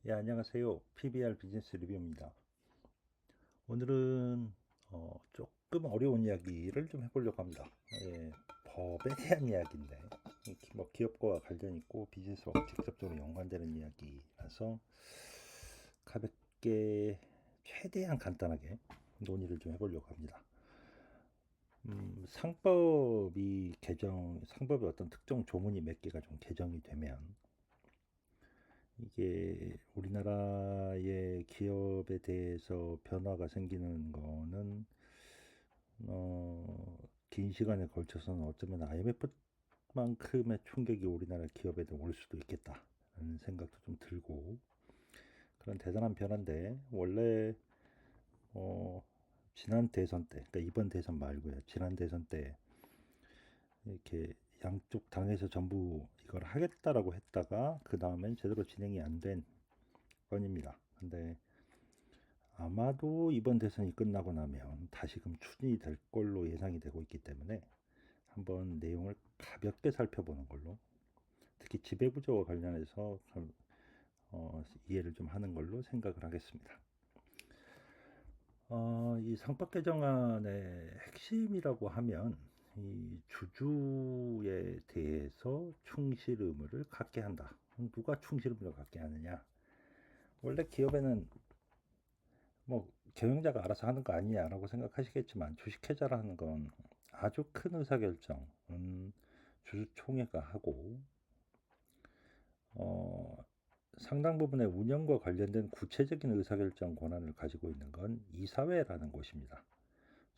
예, 안녕하세요. PBR 비즈니스 리뷰입니다. 오늘은 조금 어려운 이야기를 좀 해보려고 합니다. 예, 법에 대한 이야기인데, 뭐 기업과 관련 있고 비즈니스와 직접적으로 연관되는 이야기라서 가볍게 최대한 간단하게 논의를 좀 해보려고 합니다. 상법의 어떤 특정 조문이 몇 개가 좀 개정이 되면 이게 우리나라의 기업에 대해서 변화가 생기는 거는 긴 시간에 걸쳐서는 어쩌면 IMF만큼의 충격이 우리나라 기업에도 올 수도 있겠다라는 생각도 좀 들고 그런 대단한 변화인데 원래 어, 지난 대선 때, 그러니까 이번 대선 말고요. 지난 대선 때 이렇게 양쪽 당에서 전부 이걸 하겠다라고 했다가 그 다음엔 제대로 진행이 안 된 건입니다. 근데 아마도 이번 대선이 끝나고 나면 다시금 추진이 될 걸로 예상이 되고 있기 때문에 한번 내용을 가볍게 살펴보는 걸로 특히 지배구조와 관련해서 이해를 좀 하는 걸로 생각을 하겠습니다. 이 상법 개정안의 핵심이라고 하면 이 주주에 대해서 충실 의무를 갖게 한다. 누가 충실 의무를 갖게 하느냐? 원래 기업에는 뭐 경영자가 알아서 하는 거 아니냐라고 생각하시겠지만 주식회사라는 건 아주 큰 의사결정은 주주총회가 하고 어, 상당 부분의 운영과 관련된 구체적인 의사결정 권한을 가지고 있는 건 이사회라는 곳입니다.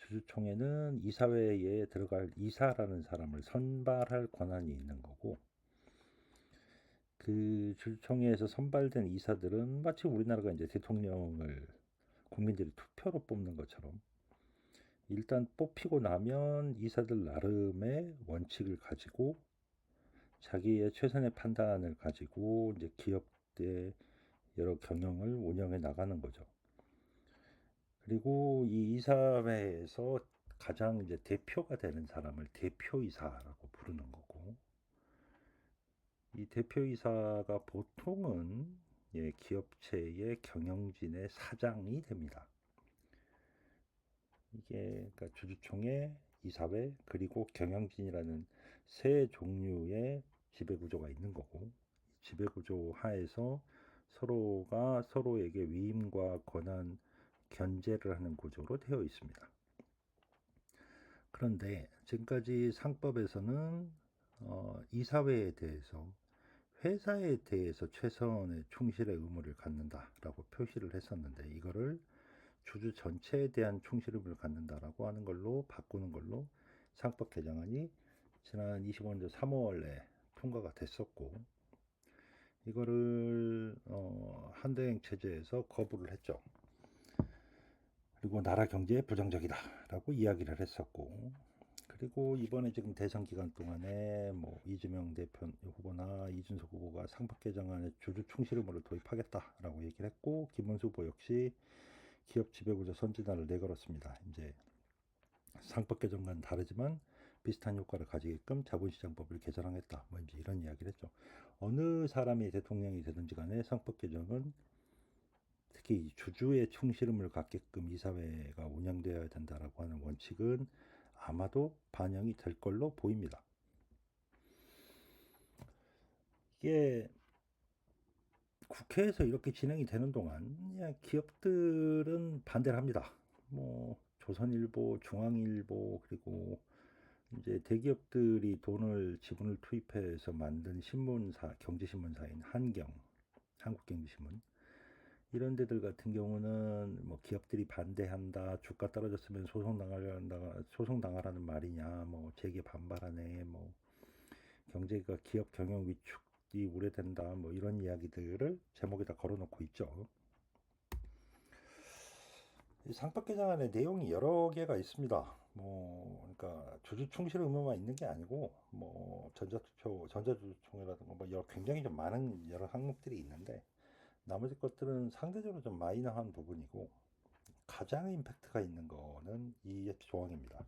주주총회는 이사회에 들어갈 이사라는 사람을 선발할 권한이 있는 거고 그 주주총회에서 선발된 이사들은 마치 우리나라가 이제 대통령을 국민들이 투표로 뽑는 것처럼 일단 뽑히고 나면 이사들 나름의 원칙을 가지고 자기의 최선의 판단을 가지고 이제 기업의 여러 경영을 운영해 나가는 거죠. 그리고 이 이사회에서 가장 이제 대표가 되는 사람을 대표이사라고 부르는 거고, 이 대표이사가 보통은 예, 기업체의 경영진의 사장이 됩니다. 이게 그러니까 주주총회, 이사회, 그리고 경영진이라는 세 종류의 지배구조가 있는 거고 지배구조 하에서 서로가 서로에게 위임과 권한 견제를 하는 구조로 되어 있습니다. 그런데 지금까지 상법에서는 이사회에 대해서 회사에 대해서 최선의 충실의 의무를 갖는다라고 표시를 했었는데 이거를 주주 전체에 대한 충실함을 갖는다라고 하는 걸로 바꾸는 걸로 상법 개정안이 지난 25년도 3월에 통과가 됐었고 이거를 한대행 체제에서 거부를 했죠. 그리고 나라 경제에 부정적이다라고 이야기를 했었고 그리고 이번에 지금 대선 기간 동안에 뭐 이재명 대표 후보나 이준석 후보가 상법 개정안에 주주 충실음을 도입하겠다라고 얘기를 했고 김문수 후보 역시 기업 지배구조 선진화를 내걸었습니다. 이제 상법 개정과는 다르지만 비슷한 효과를 가지게끔 자본시장법을 개정하겠다. 뭐 이제 이런 이야기를 했죠. 어느 사람이 대통령이 되든지 간에 상법 개정은 특히 주주의 충실함을 갖게끔 이사회가 운영되어야 된다라고 하는 원칙은 아마도 반영이 될 걸로 보입니다. 이게 국회에서 이렇게 진행이 되는 동안 기업들은 반대를 합니다. 뭐 조선일보, 중앙일보 그리고 이제 대기업들이 돈을 지분을 투입해서 만든 신문사, 경제신문사인 한경, 한국경제신문 이런 데들 같은 경우는 뭐 기업들이 반대한다, 주가 떨어졌으면 소송 당하라는 말이냐, 뭐 재계 반발하네, 뭐 경제가 기업 경영 위축이 우려된다, 뭐 이런 이야기들을 제목에다 걸어놓고 있죠. 이 상법 개정안에 내용이 여러 개가 있습니다. 뭐 그러니까 주주 충실 의무만 있는 게 아니고 뭐 전자주주총회라든가 뭐 여러 굉장히 좀 많은 여러 항목들이 있는데 나머지 것들은 상대적으로 좀 마이너한 부분이고 가장 임팩트가 있는 거는 이 조항입니다.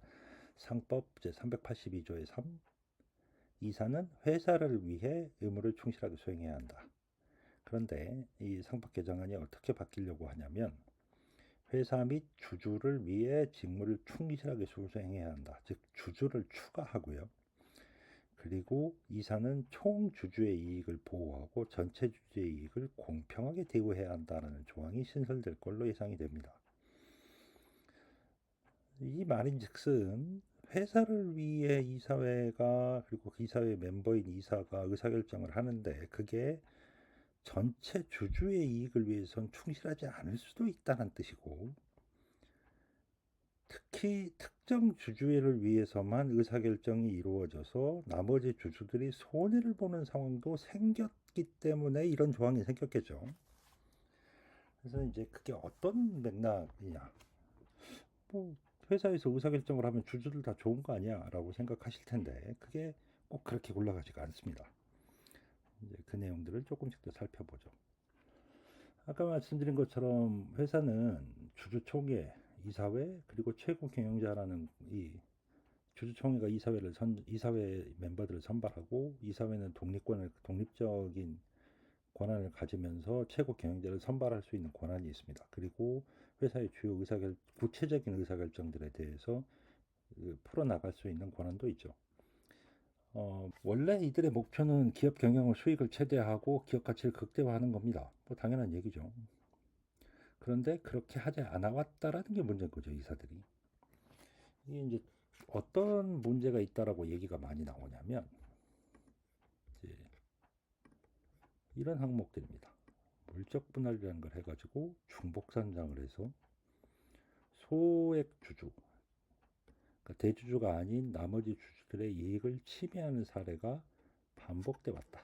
상법 제382조의 3 이사는 회사를 위해 의무를 충실하게 수행해야 한다. 그런데 이 상법 개정안이 어떻게 바뀌려고 하냐면 회사 및 주주를 위해 직무를 충실하게 수행해야 한다. 즉 주주를 추가하고요. 그리고 이사는 총 주주의 이익을 보호하고 전체 주주의 이익을 공평하게 대우해야 한다는 조항이 신설될 걸로 예상이 됩니다. 이 말인즉슨 회사를 위해 이사회가 그리고 그 이사회 멤버인 이사가 의사결정을 하는데 그게 전체 주주의 이익을 위해선 충실하지 않을 수도 있다는 뜻이고, 특히 특정 주주를 위해서만 의사결정이 이루어져서 나머지 주주들이 손해를 보는 상황도 생겼기 때문에 이런 조항이 생겼겠죠. 그래서 이제 그게 어떤 맥락이냐, 뭐 회사에서 의사결정을 하면 주주들 다 좋은 거 아니야 라고 생각하실 텐데 그게 꼭 그렇게 올라가지가 않습니다. 이제 그 내용들을 조금씩 더 살펴보죠. 아까 말씀드린 것처럼 회사는 주주총회, 이사회, 그리고 최고 경영자라는 이 주주총회가 이사회 멤버들을 선발하고, 이사회는 독립적인 권한을 가지면서 최고 경영자를 선발할 수 있는 권한이 있습니다. 그리고 회사의 주요 구체적인 의사결정들에 대해서 풀어나갈 수 있는 권한도 있죠. 원래 이들의 목표는 기업 경영의 수익을 최대화하고 기업 가치를 극대화하는 겁니다. 뭐 당연한 얘기죠. 그런데 그렇게 하지 않아왔다라는 게 문제인 거죠, 이사들이. 이게 이제 어떤 문제가 있다라고 얘기가 많이 나오냐면 이제 이런 항목들입니다. 물적 분할이라는 걸 해가지고 중복산장을 해서 소액 주주, 그러니까 대주주가 아닌 나머지 주주들의 이익을 침해하는 사례가 반복돼 왔다.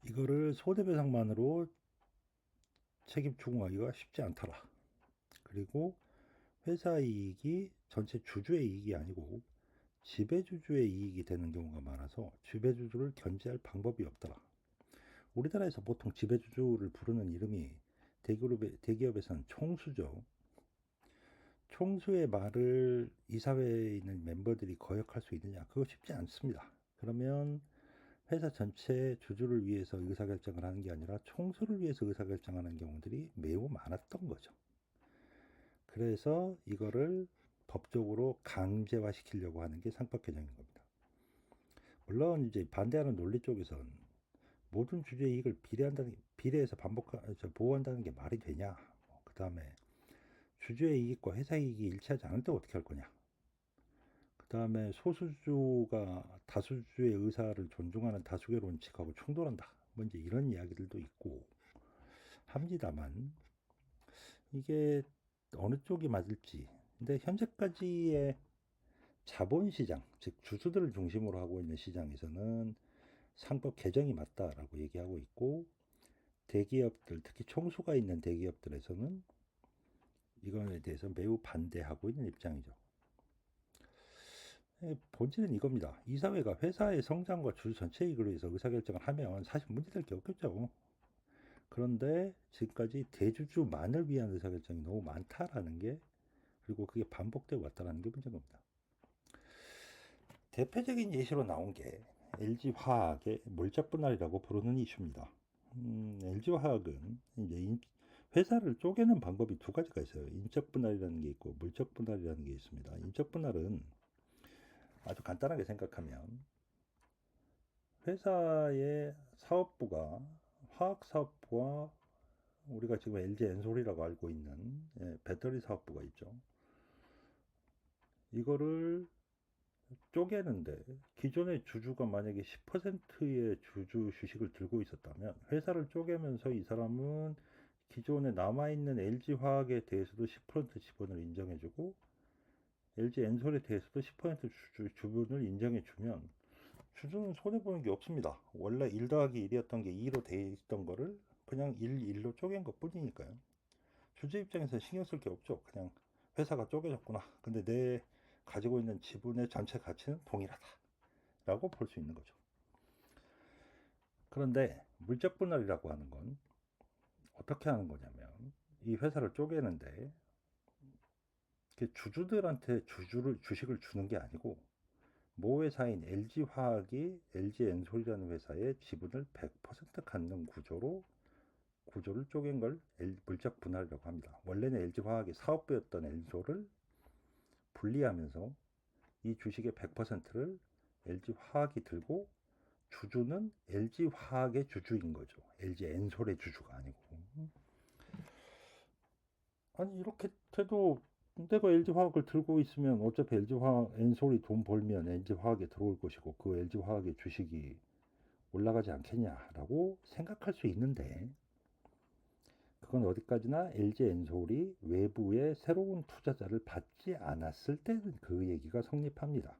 이거를 손해배상만으로 책임 추궁하기가 쉽지 않더라. 그리고 회사 이익이 전체 주주의 이익이 아니고 지배주주의 이익이 되는 경우가 많아서 지배주주를 견제할 방법이 없더라. 우리나라에서 보통 지배주주를 부르는 이름이 대기업에서는 총수죠. 총수의 말을 이사회에 있는 멤버들이 거역할 수 있느냐? 그거 쉽지 않습니다. 그러면 회사 전체 주주를 위해서 의사결정을 하는 게 아니라 총수를 위해서 의사결정하는 경우들이 매우 많았던 거죠. 그래서 이거를 법적으로 강제화시키려고 하는 게 상법 개정인 겁니다. 물론 이제 반대하는 논리 쪽에선 모든 주주의 이익을 비례해서 보호한다는 게 말이 되냐? 그 다음에 주주의 이익과 회사 이익이 일치하지 않을 때 어떻게 할 거냐? 그 다음에 소수주가 다수주의 의사를 존중하는 다수결 원칙하고 충돌한다. 뭐 이제 이런 이야기들도 있고 합니다만, 이게 어느 쪽이 맞을지. 근데 현재까지의 자본시장, 즉 주주들을 중심으로 하고 있는 시장에서는 상법 개정이 맞다라고 얘기하고 있고, 대기업들, 특히 총수가 있는 대기업들에서는 이거에 대해서 매우 반대하고 있는 입장이죠. 본질은 이겁니다. 이사회가 회사의 성장과 주주 전체 이익을 위해서 의사결정을 하면 사실 문제될 게 없겠죠. 그런데 지금까지 대주주만을 위한 의사결정이 너무 많다라는 게, 그리고 그게 반복되어 왔다는 게 문제인 겁니다. 대표적인 예시로 나온 게 LG화학의 물적 분할이라고 부르는 이슈입니다. LG화학은 이제 회사를 쪼개는 방법이 두 가지가 있어요. 인적 분할이라는 게 있고 물적 분할이라는 게 있습니다. 인적 분할은 아주 간단하게 생각하면 회사의 사업부가 화학 사업부와 우리가 지금 LG 엔솔이라고 알고 있는 배터리 사업부가 있죠. 이거를 쪼개는데 기존의 주주가 만약에 10%의 주식을 들고 있었다면 회사를 쪼개면서 이 사람은 기존에 남아있는 LG화학에 대해서도 10% 지분을 인정해주고 LG 엔솔에 대해서도 10% 주분을 인정해주면 주주는 손해보는 게 없습니다. 원래 1 더하기 1이었던 게 2로 돼 있던 거를 그냥 1로 쪼갠 것 뿐이니까요. 주주 입장에서 신경 쓸 게 없죠. 그냥 회사가 쪼개졌구나. 근데 내 가지고 있는 지분의 전체 가치는 동일하다 라고 볼 수 있는 거죠. 그런데 물적 분할이라고 하는 건 어떻게 하는 거냐면 이 회사를 쪼개는데 주주들한테 주식을 주는 게 아니고 모 회사인 LG화학이 LG엔솔이라는 회사의 지분을 100% 갖는 구조를 쪼갠 걸 물적 분할이라고 합니다. 원래는 LG화학의 사업부였던 엔솔을 분리하면서 이 주식의 100%를 LG화학이 들고 주주는 LG화학의 주주인 거죠. LG엔솔의 주주가 아니고. 아니 이렇게 돼도 내가 LG화학을 들고 있으면 어차피 LG화학 엔솔이 돈 벌면 LG화학에 들어올 것이고 그 LG화학의 주식이 올라가지 않겠냐라고 생각할 수 있는데 그건 어디까지나 LG엔솔이 외부의 새로운 투자자를 받지 않았을 때는 그 얘기가 성립합니다.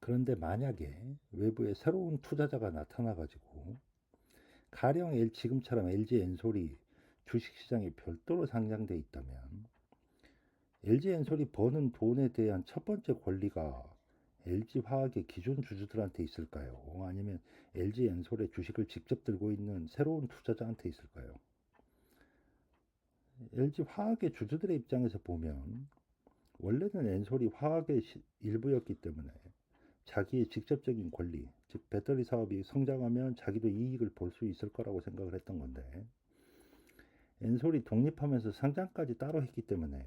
그런데 만약에 외부의 새로운 투자자가 나타나가지고 가령 지금처럼 LG엔솔이 주식시장에 별도로 상장돼 있다면 LG엔솔이 버는 돈에 대한 첫 번째 권리가 LG화학의 기존 주주들한테 있을까요? 아니면 LG엔솔의 주식을 직접 들고 있는 새로운 투자자한테 있을까요? LG화학의 주주들의 입장에서 보면 원래는 엔솔이 화학의 일부였기 때문에 자기의 직접적인 권리, 즉 배터리 사업이 성장하면 자기도 이익을 볼 수 있을 거라고 생각을 했던 건데 엔솔이 독립하면서 상장까지 따로 했기 때문에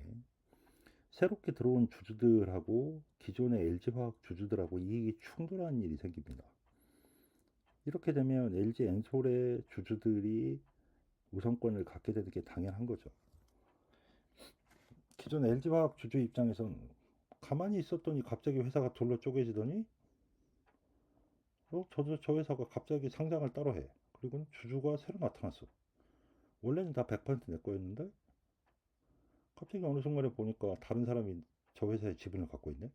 새롭게 들어온 주주들하고 기존의 LG화학 주주들하고 이익이 충돌하는 일이 생깁니다. 이렇게 되면 LG 엔솔의 주주들이 우선권을 갖게 되는 게 당연한 거죠. 기존 LG화학 주주 입장에선 가만히 있었더니 갑자기 회사가 둘러 쪼개지더니 저 회사가 갑자기 상장을 따로 해. 그리고 주주가 새로 나타났어. 원래는 다 100%내 거였는데 갑자기 어느 순간에 보니까 다른 사람이 저 회사의 지분을 갖고 있네.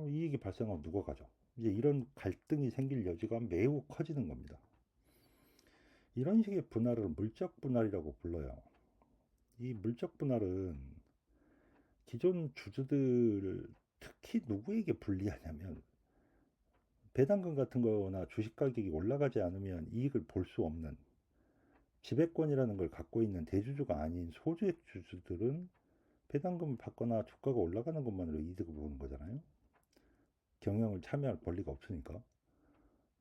이익이 발생하면 누가 가져? 이제 이런 갈등이 생길 여지가 매우 커지는 겁니다. 이런 식의 분할을 물적 분할이라고 불러요. 이 물적 분할은 기존 주주들을 특히 누구에게 불리하냐면 배당금 같은 거나 주식 가격이 올라가지 않으면 이익을 볼 수 없는 지배권이라는 걸 갖고 있는 대주주가 아닌 소주액 주주들은 배당금을 받거나 주가가 올라가는 것만으로 이득을 보는 거잖아요. 경영을 참여할 권리가 없으니까.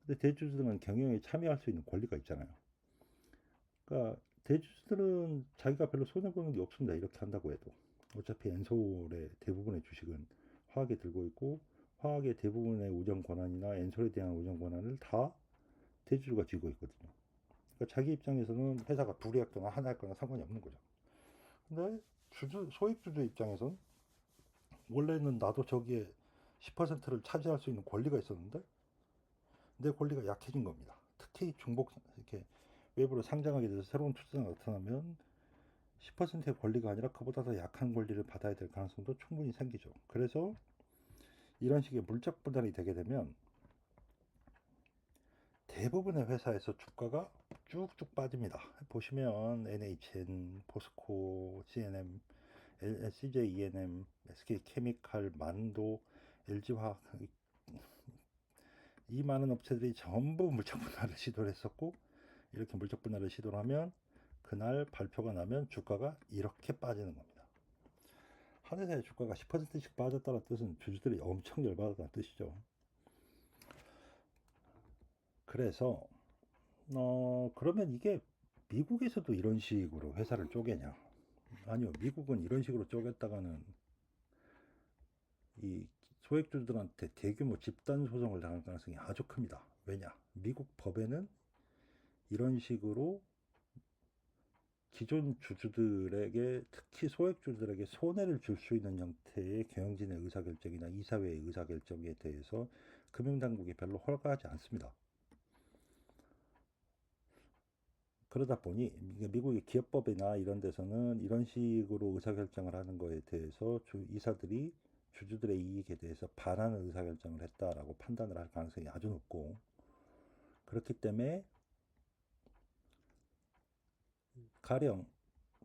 근데 대주주들은 경영에 참여할 수 있는 권리가 있잖아요. 그러니까 대주주들은 자기가 별로 손해보는 게 없습니다. 이렇게 한다고 해도. 어차피 엔솔의 대부분의 주식은 화학에 들고 있고 화학의 대부분의 운영 권한이나 엔솔에 대한 운영 권한을 다 대주주가 쥐고 있거든요. 그러니까 자기 입장에서는 회사가 둘이 했거나 하나 했거나 상관이 없는 거죠. 근데 소액 주주 입장에선 원래는 나도 저기에 10%를 차지할 수 있는 권리가 있었는데 내 권리가 약해진 겁니다. 특히 중복 이렇게 외부로 상장하게 돼서 새로운 투자자가 나타나면 10%의 권리가 아니라 그보다 더 약한 권리를 받아야 될 가능성도 충분히 생기죠. 그래서 이런 식의 물적 분할이 되게 되면 대부분의 회사에서 주가가 쭉쭉 빠집니다. 보시면 NHN, 포스코, CNM, CJ ENM, SK케미칼, 만도, LG화학 이 많은 업체들이 전부 물적 분할을 시도를 했었고 이렇게 물적 분할을 시도를 하면 그날 발표가 나면 주가가 이렇게 빠지는 겁니다. 한 회사의 주가가 10%씩 빠졌다는 뜻은 주주들이 엄청 열받았다는 뜻이죠. 그래서 그러면 이게 미국에서도 이런 식으로 회사를 쪼개냐? 아니요, 미국은 이런 식으로 쪼갰다가는 이 소액주주들한테 대규모 집단 소송을 당할 가능성이 아주 큽니다. 왜냐? 미국 법에는 이런 식으로 기존 주주들에게 특히 소액주주들에게 손해를 줄 수 있는 형태의 경영진의 의사결정이나 이사회의 의사결정에 대해서 금융당국이 별로 허락하지 않습니다. 그러다 보니 미국의 기업법이나 이런 데서는 이런 식으로 의사결정을 하는 거에 대해서 이사들이 주주들의 이익에 대해서 반하는 의사결정을 했다라고 판단을 할 가능성이 아주 높고 그렇기 때문에 가령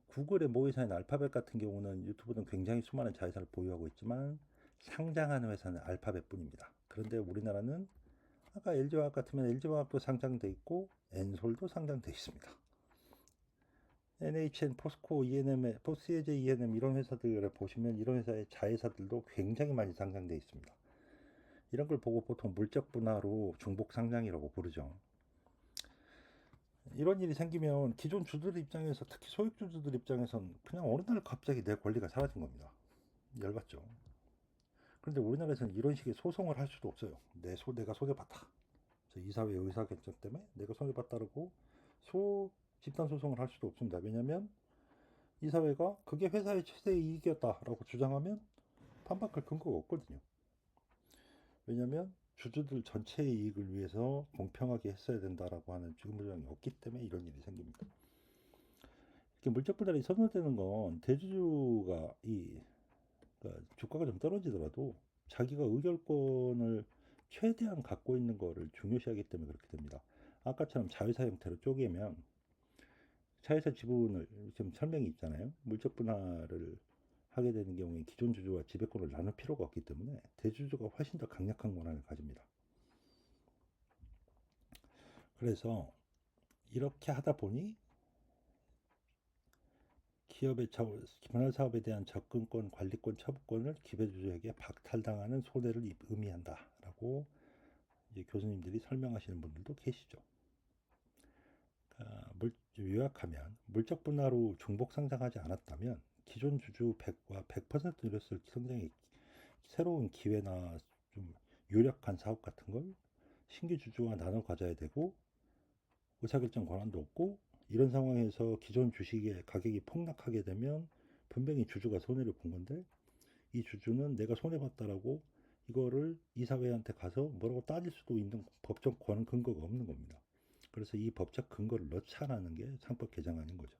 구글의 모회사인 알파벳 같은 경우는 유튜브 등 굉장히 수많은 자회사를 보유하고 있지만 상장하는 회사는 알파벳뿐입니다. 그런데 우리나라는 아까 LG화학 같으면 LG화학도 상장돼 있고 엔솔도 상장돼 있습니다. NHN, 포스코, ENM, CJ ENM 이런 회사들을 보시면 이런 회사의 자회사들도 굉장히 많이 상장돼 있습니다. 이런 걸 보고 보통 물적 분화로 중복 상장이라고 부르죠. 이런 일이 생기면 기존 주주들 입장에서, 특히 소액 주주들 입장에선 그냥 어느 날 갑자기 내 권리가 사라진 겁니다. 열받죠. 그런데 우리나라에서는 이런 식의 소송을 할 수도 없어요. 내가 손해봤다. 이사회 의사결정 때문에 내가 손해봤다고 집단 소송을 할 수도 없습니다. 왜냐하면 이사회가 그게 회사의 최대 이익이었다라고 주장하면 판박할 근거가 없거든요. 왜냐하면 주주들 전체의 이익을 위해서 공평하게 했어야 된다라고 하는 주장이 없기 때문에 이런 일이 생깁니다. 이렇게 물적 분할이 선언되는 건 대주주가 그러니까 주가가 좀 떨어지더라도 자기가 의결권을 최대한 갖고 있는 거를 중요시하기 때문에 그렇게 됩니다. 아까처럼 자회사 형태로 쪼개면 자회사 지분을 지금 설명이 있잖아요. 물적 분할을 하게 되는 경우에 기존 주주와 지배권을 나눌 필요가 없기 때문에 대주주가 훨씬 더 강력한 권한을 가집니다. 그래서 이렇게 하다 보니 기업의 분할 사업에 대한 접근권, 관리권, 처분권을 기배주주에게 박탈당하는 손해를 의미한다라고 이제 교수님들이 설명하시는 분들도 계시죠. 요약하면 물적 분할로 중복 상장하지 않았다면 기존 주주 100과 100% 누렸을 성장의 새로운 기회나 좀 유력한 사업 같은 걸 신규 주주와 나눠 가져야 되고 의사결정 권한도 없고, 이런 상황에서 기존 주식의 가격이 폭락하게 되면 분명히 주주가 손해를 본 건데 이 주주는 내가 손해봤다라고 이거를 이사회한테 가서 뭐라고 따질 수도 있는 법적 권한 근거가 없는 겁니다. 그래서 이 법적 근거를 넣자라는 게 상법 개정안인 거죠.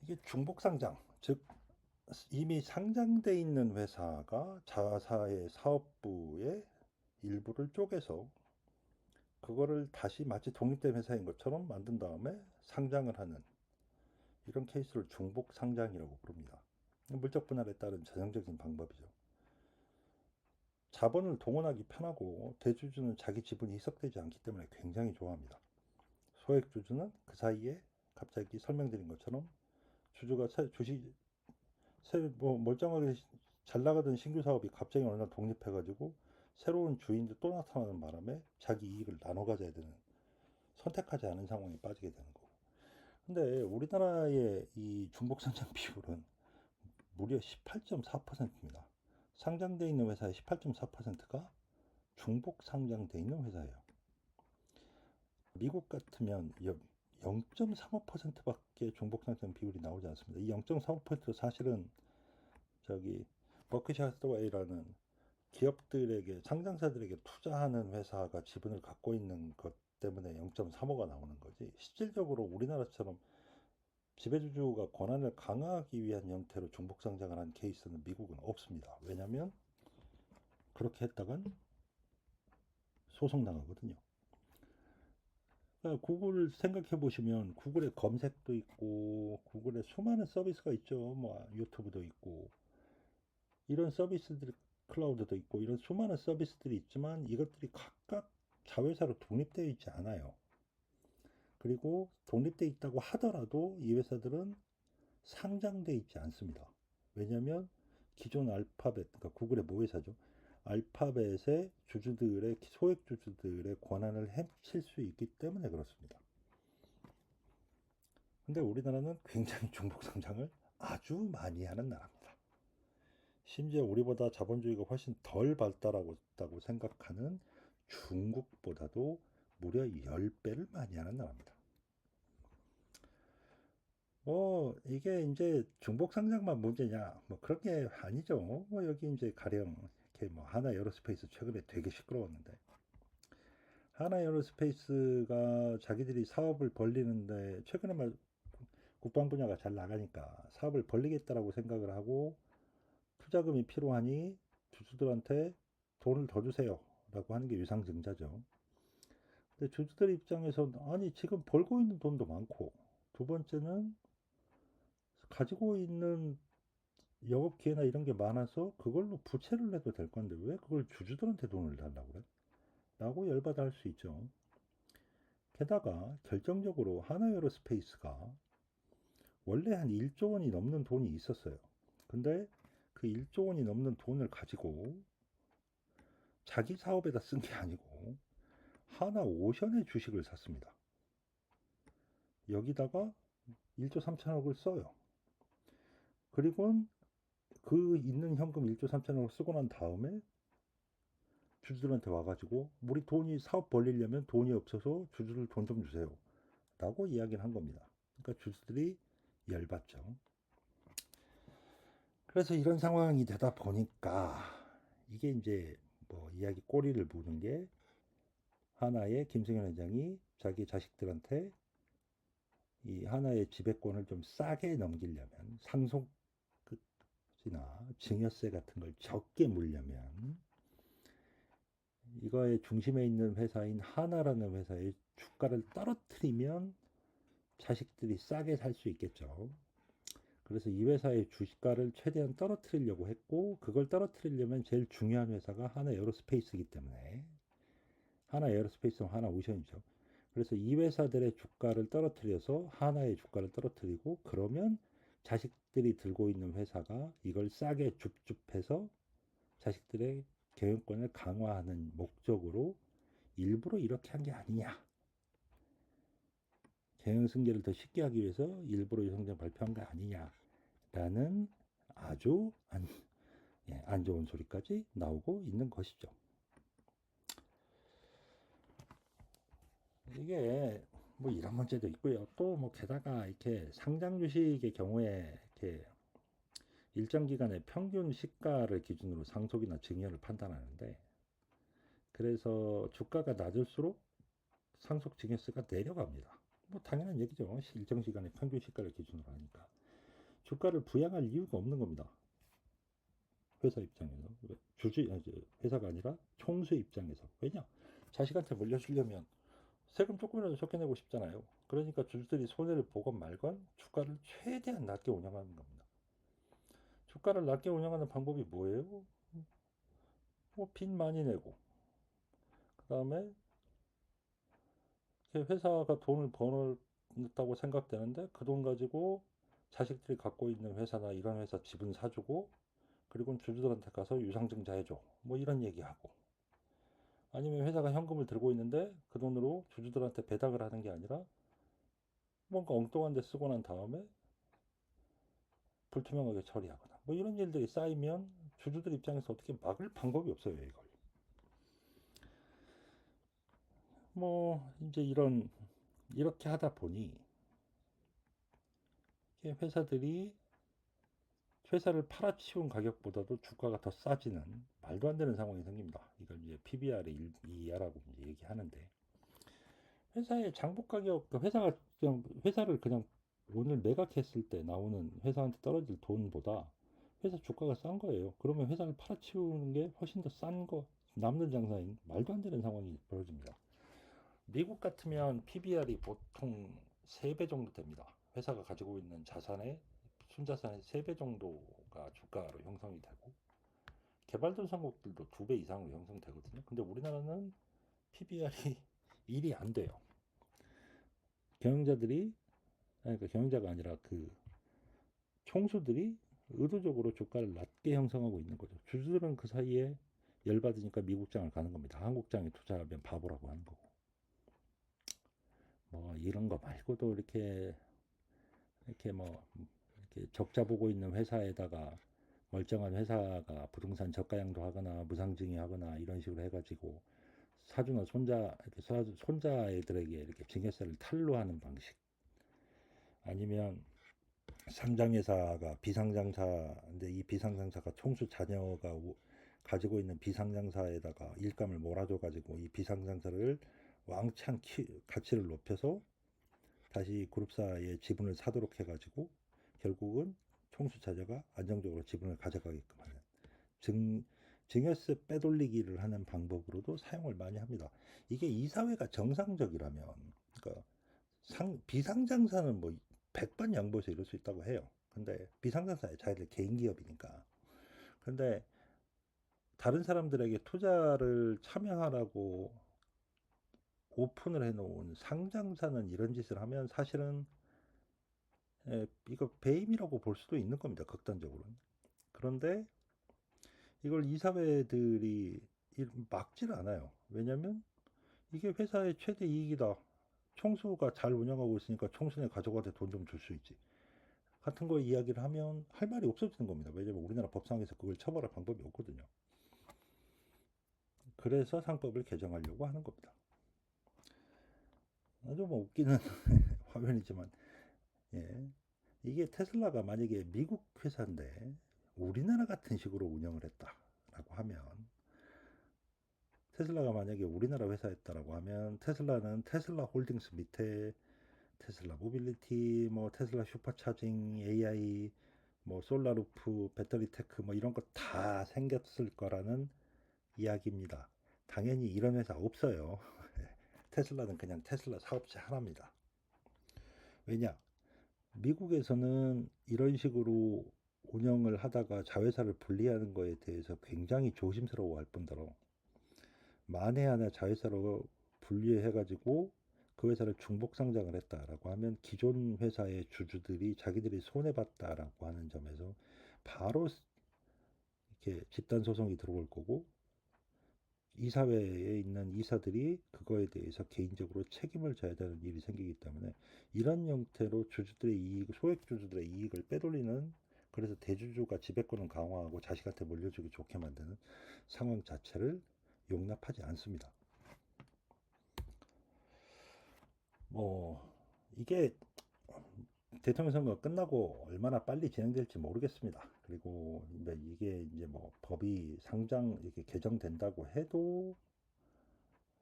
이게 중복 상장, 즉 이미 상장돼 있는 회사가 자사의 사업부의 일부를 쪼개서 그거를 다시 마치 독립된 회사인 것처럼 만든 다음에 상장을 하는 이런 케이스를 중복 상장이라고 부릅니다. 물적 분할에 따른 전형적인 방법이죠. 자본을 동원하기 편하고 대주주는 자기 지분이 희석되지 않기 때문에 굉장히 좋아합니다. 소액 주주는 그 사이에 갑자기 설명드린 것처럼 주주가 주식 멀쩡하게 잘 나가던 신규 사업이 갑자기 어느 날 독립해가지고 새로운 주인들 또 나타나는 바람에 자기 이익을 나눠 가져야 되는, 선택하지 않은 상황에 빠지게 되는 거고. 근데 우리나라의 이 중복 상장 비율은 무려 18.4%입니다. 상장돼 있는 회사의 18.4%가 중복 상장돼 있는 회사예요. 미국 같으면 0.35%밖에 중복 상장 비율이 나오지 않습니다. 이 0.35% 사실은 버크셔 하사웨이라는 기업들에게, 상장사들에게 투자하는 회사가 지분을 갖고 있는 것 때문에 0.35가 나오는 거지, 실질적으로 우리나라처럼 지배주주가 권한을 강화하기 위한 형태로 중복 상장을 한 케이스는 미국은 없습니다. 왜냐하면 그렇게 했다간 소송당하거든요. 그러니까 구글 생각해 보시면 구글의 검색도 있고 구글의 수많은 서비스가 있죠. 뭐 유튜브도 있고 이런 서비스들, 클라우드도 있고 이런 수많은 서비스들이 있지만 이것들이 각각 자회사로 독립되어 있지 않아요. 그리고 독립되어 있다고 하더라도 이 회사들은 상장되어 있지 않습니다. 왜냐하면 기존 알파벳, 그러니까 구글의 모회사죠. 알파벳의 주주들의, 소액 주주들의 권한을 해칠 수 있기 때문에 그렇습니다. 근데 우리나라는 굉장히 중복 상장을 아주 많이 하는 나라입니다. 심지어 우리보다 자본주의가 훨씬 덜 발달하고 생각하는 중국보다도 무려 10배를 많이 하는 나라입니다. 이게 이제 중복 상장만 문제냐? 뭐 그런 게 아니죠. 여기 이제 가령 이렇게 하나 에어로스페이스 최근에 되게 시끄러웠는데, 하나 에어로스페이스가 자기들이 사업을 벌리는데 최근에 국방 분야가 잘 나가니까 사업을 벌리겠다라고 생각을 하고 투자금이 필요하니 주주들한테 돈을 더 주세요라고 하는 게 유상증자죠. 근데 주주들 입장에서 아니 지금 벌고 있는 돈도 많고, 두 번째는 가지고 있는 영업 기회나 이런 게 많아서 그걸로 부채를 내도 될 건데 왜 그걸 주주들한테 돈을 달라고 그래? 라고 열받아 할 수 있죠. 게다가 결정적으로 하나에어로스페이스가 원래 한 1조 원이 넘는 돈이 있었어요. 근데 그 1조 원이 넘는 돈을 가지고 자기 사업에다 쓴 게 아니고 하나오션의 주식을 샀습니다. 여기다가 1조 3천억을 써요. 그리고 그 있는 현금 1조 3천억을 쓰고 난 다음에 주주들한테 와가지고 우리 돈이 사업 벌리려면 돈이 없어서 주주들 돈 좀 주세요 라고 이야기를 한 겁니다. 그러니까 주주들이 열받죠. 그래서 이런 상황이 되다 보니까 이게 이제 뭐 이야기 꼬리를 무는 게 하나의 김승현 회장이 자기 자식들한테 이 하나의 지배권을 좀 싸게 넘기려면 상속이나 증여세 같은 걸 적게 물려면 이거의 중심에 있는 회사인 하나라는 회사의 주가를 떨어뜨리면 자식들이 싸게 살 수 있겠죠. 그래서 이 회사의 주가를 최대한 떨어뜨리려고 했고 그걸 떨어뜨리려면 제일 중요한 회사가 하나 에어로스페이스이기 때문에 하나 에어로스페이스는 하나 오션이죠. 그래서 이 회사들의 주가를 떨어뜨려서 하나의 주가를 떨어뜨리고 그러면 자식들이 들고 있는 회사가 이걸 싸게 줍줍해서 자식들의 경영권을 강화하는 목적으로 일부러 이렇게 한 게 아니냐. 경영 승계를 더 쉽게 하기 위해서 일부러 이 성장 발표한 거 아니냐라는 아주 안 좋은 소리까지 나오고 있는 것이죠. 이게 뭐 이런 문제도 있고요. 또 뭐 게다가 이렇게 상장 주식의 경우에 이렇게 일정 기간의 평균 시가를 기준으로 상속이나 증여를 판단하는데 그래서 주가가 낮을수록 상속 증여세가 내려갑니다. 뭐 당연한 얘기죠. 일정 시간의 평균 시가를 기준으로 하니까 주가를 부양할 이유가 없는 겁니다. 회사 입장에서 회사가 아니라 총수 입장에서 왜냐 자식한테 물려주려면 세금 조금이라도 적게 내고 싶잖아요. 그러니까 주주들이 손해를 보건 말건 주가를 최대한 낮게 운영하는 겁니다. 주가를 낮게 운영하는 방법이 뭐예요? 뭐 빚 많이 내고 그 다음에 회사가 돈을 벌었다고 생각되는데 그 돈 가지고 자식들이 갖고 있는 회사나 이런 회사 지분 사주고 그리고 주주들한테 가서 유상증자 해줘 뭐 이런 얘기하고 아니면 회사가 현금을 들고 있는데 그 돈으로 주주들한테 배당을 하는 게 아니라 뭔가 엉뚱한 데 쓰고 난 다음에 불투명하게 처리하거나 뭐 이런 일들이 쌓이면 주주들 입장에서 어떻게 막을 방법이 없어요 이걸. 뭐 이제 이렇게 하다 보니 회사들이 회사를 팔아치운 가격보다도 주가가 더 싸지는 말도 안 되는 상황이 생깁니다. 이걸 이제 PBR의 2야라고 얘기하는데 회사의 장부 가격 회사를 그냥 오늘 매각했을 때 나오는 회사한테 떨어질 돈보다 회사 주가가 싼 거예요. 그러면 회사를 팔아치우는 게 훨씬 더 싼 거 남는 장사인 말도 안 되는 상황이 벌어집니다. 미국 같으면 PBR이 보통 3배 정도 됩니다. 회사가 가지고 있는 자산의 순자산의 3배 정도가 주가로 형성이 되고 개발도상국들도 2배 이상으로 형성되거든요. 근데 우리나라는 PBR이 1이 안 돼요. 그러니까 경영자가 아니라 그 총수들이 의도적으로 주가를 낮게 형성하고 있는 거죠. 주주들은 그 사이에 열받으니까 미국장을 가는 겁니다. 한국장에 투자하면 바보라고 하는 거고. 뭐 이런 거 말고도 이렇게 뭐 이렇게 적자 보고 있는 회사에다가 멀쩡한 회사가 부동산 저가양도 하거나 무상증여하거나 이런 식으로 해가지고 사주나 손자애들에게 이렇게 증여세를 탈루하는 방식 아니면 상장회사가 비상장사인데 이 비상장사가 총수 자녀가 가지고 있는 비상장사에다가 일감을 몰아줘가지고 이 비상장사를 왕창 가치를 높여서 다시 그룹사의 지분을 사도록 해가지고 결국은 총수 자녀가 안정적으로 지분을 가져가게끔 하는 증여세 빼돌리기를 하는 방법으로도 사용을 많이 합니다. 이게 이사회가 정상적이라면 그러니까 비상장사는 뭐 100번 양보해서 이럴 수 있다고 해요. 근데 비상장사에 자기들 개인 기업이니까. 근데 다른 사람들에게 투자를 참여하라고 오픈을 해놓은 상장사는 이런 짓을 하면 사실은 이거 배임이라고 볼 수도 있는 겁니다. 극단적으로는. 그런데 이걸 이사회들이 막질 않아요. 왜냐면 이게 회사의 최대 이익이다. 총수가 잘 운영하고 있으니까 총수네 가족한테 돈 좀 줄 수 있지. 같은 거 이야기를 하면 할 말이 없어지는 겁니다. 왜냐면 우리나라 법상에서 그걸 처벌할 방법이 없거든요. 그래서 상법을 개정하려고 하는 겁니다. 아주 뭐 웃기는 화면이지만, 예. 이게 테슬라가 만약에 미국 회사인데 우리나라 같은 식으로 운영을 했다라고 하면, 테슬라가 만약에 우리나라 회사였다라고 하면 테슬라는 테슬라 홀딩스 밑에 테슬라 모빌리티, 뭐 테슬라 슈퍼차징, AI, 뭐 솔라루프, 배터리 테크 뭐 이런 거 다 생겼을 거라는 이야기입니다. 당연히 이런 회사 없어요. 테슬라는 그냥 테슬라 사업체 하나입니다. 왜냐? 미국에서는 이런 식으로 운영을 하다가 자회사를 분리하는 거에 대해서 굉장히 조심스러워할 뿐더러, 만에 하나 자회사로 분리해가지고 그 회사를 중복 상장을 했다라고 하면 기존 회사의 주주들이 자기들이 손해봤다라고 하는 점에서 바로 이렇게 집단 소송이 들어올 거고, 이사회에 있는 이사들이 그거에 대해서 개인적으로 책임을 져야 되는 일이 생기기 때문에, 이런 형태로 주주들의 이익, 소액 주주들의 이익을 빼돌리는, 그래서 대주주가 지배권을 강화하고 자식한테 물려주기 좋게 만드는 상황 자체를 용납하지 않습니다. 뭐 이게 대통령 선거 끝나고 얼마나 빨리 진행될지 모르겠습니다. 그리고 이게 이제 뭐 법이 상장 이렇게 개정된다고 해도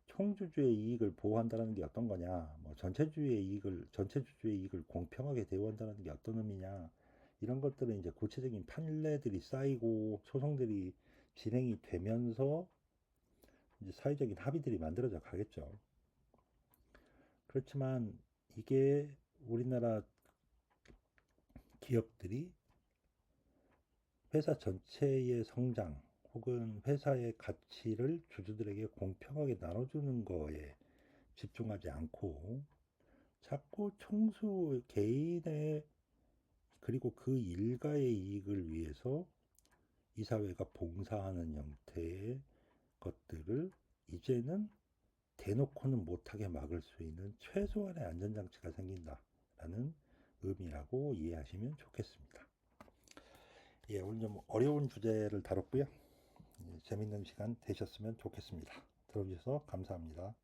총주주의 이익을 보호한다는 게 어떤 거냐, 뭐 전체 주주의 이익을 공평하게 대우한다는 게 어떤 의미냐, 이런 것들은 이제 구체적인 판례들이 쌓이고 소송들이 진행이 되면서 이제 사회적인 합의들이 만들어져 가겠죠. 그렇지만 이게 우리나라 기업들이 회사 전체의 성장 혹은 회사의 가치를 주주들에게 공평하게 나눠주는 거에 집중하지 않고 자꾸 총수 개인의, 그리고 그 일가의 이익을 위해서 이사회가 봉사하는 형태의 것들을 이제는 대놓고는 못하게 막을 수 있는 최소한의 안전장치가 생긴다라는 의미라고 이해하시면 좋겠습니다. 예, 오늘 좀 어려운 주제를 다뤘고요. 재밌는 시간 되셨으면 좋겠습니다. 들어주셔서 감사합니다.